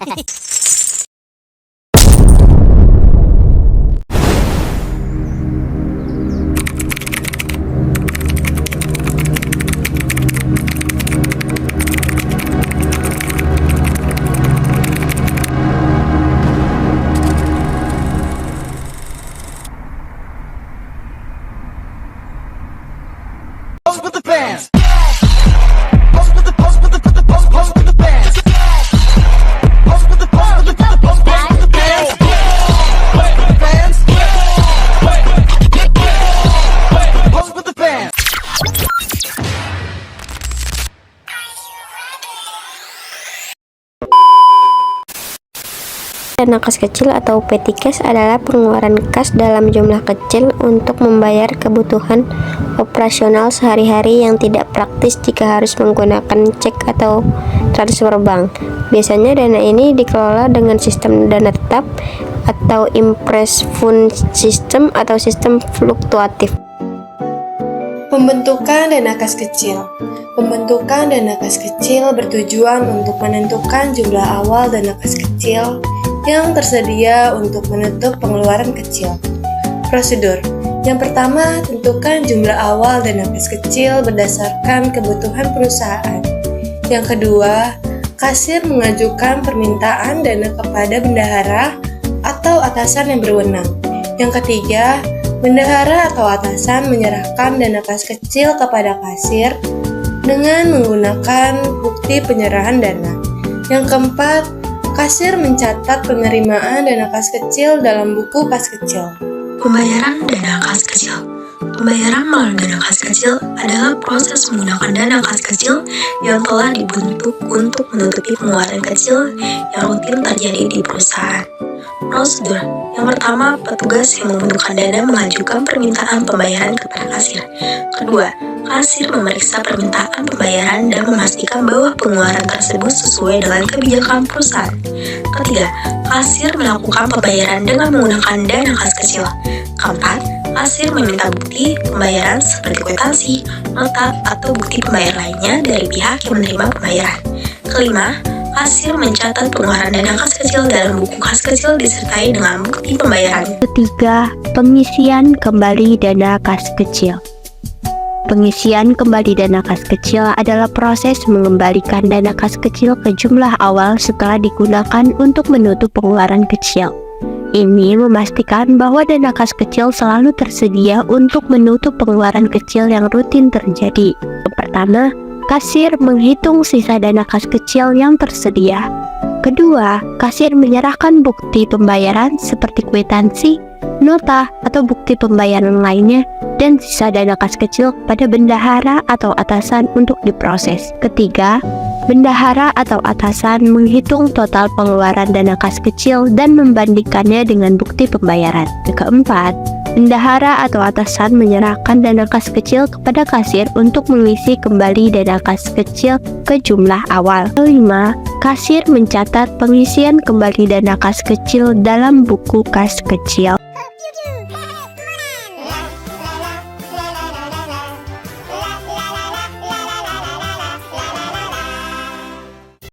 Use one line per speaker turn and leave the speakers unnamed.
With the bands.
Dana kas kecil atau petty cash adalah pengeluaran kas dalam jumlah kecil untuk membayar kebutuhan operasional sehari-hari yang tidak praktis jika harus menggunakan cek atau transfer bank. Biasanya dana ini dikelola dengan sistem dana tetap atau impress fund system atau sistem fluktuatif.
Pembentukan dana kas kecil. Pembentukan dana kas kecil bertujuan untuk menentukan jumlah awal dana kas kecil yang tersedia untuk menutup pengeluaran kecil. Prosedur. Yang pertama, tentukan jumlah awal dana kas kecil berdasarkan kebutuhan perusahaan. Yang kedua, kasir mengajukan permintaan dana kepada bendahara atau atasan yang berwenang. Yang ketiga, bendahara atau atasan menyerahkan dana kas kecil kepada kasir dengan menggunakan bukti penyerahan dana. Yang keempat, kasir mencatat penerimaan dana kas kecil dalam buku kas kecil.
Pembayaran dana kas kecil. Pembayaran melalui dana kas kecil adalah proses menggunakan dana kas kecil yang telah dibentuk untuk menutupi pengeluaran kecil yang rutin terjadi di perusahaan. Prosedur. Yang pertama, petugas yang membutuhkan dana mengajukan permintaan pembayaran kepada kasir. Kedua, kasir memeriksa permintaan pembayaran dan memastikan bahwa pengeluaran tersebut sesuai dengan kebijakan perusahaan. Ketiga, kasir melakukan pembayaran dengan menggunakan dana kas kecil. Keempat, kasir meminta bukti pembayaran seperti kwitansi, nota, atau bukti pembayar lainnya dari pihak yang menerima pembayaran. Kelima, kasir mencatat pengeluaran dana kas kecil dalam buku kas kecil disertai dengan bukti pembayaran.
Ketiga, pengisian kembali dana kas kecil. Pengisian kembali dana kas kecil adalah proses mengembalikan dana kas kecil ke jumlah awal setelah digunakan untuk menutup pengeluaran kecil. Ini memastikan bahwa dana kas kecil selalu tersedia untuk menutup pengeluaran kecil yang rutin terjadi. Yang pertama, kasir menghitung sisa dana kas kecil yang tersedia. Kedua, kasir menyerahkan bukti pembayaran seperti kwitansi, nota, atau bukti pembayaran lainnya dan sisa dana kas kecil kepada bendahara atau atasan untuk diproses. Ketiga, bendahara atau atasan menghitung total pengeluaran dana kas kecil dan membandingkannya dengan bukti pembayaran. Keempat, bendahara atau atasan menyerahkan dana kas kecil kepada kasir untuk mengisi kembali dana kas kecil ke jumlah awal. Kelima, kasir mencatat pengisian kembali dana kas kecil dalam buku kas kecil.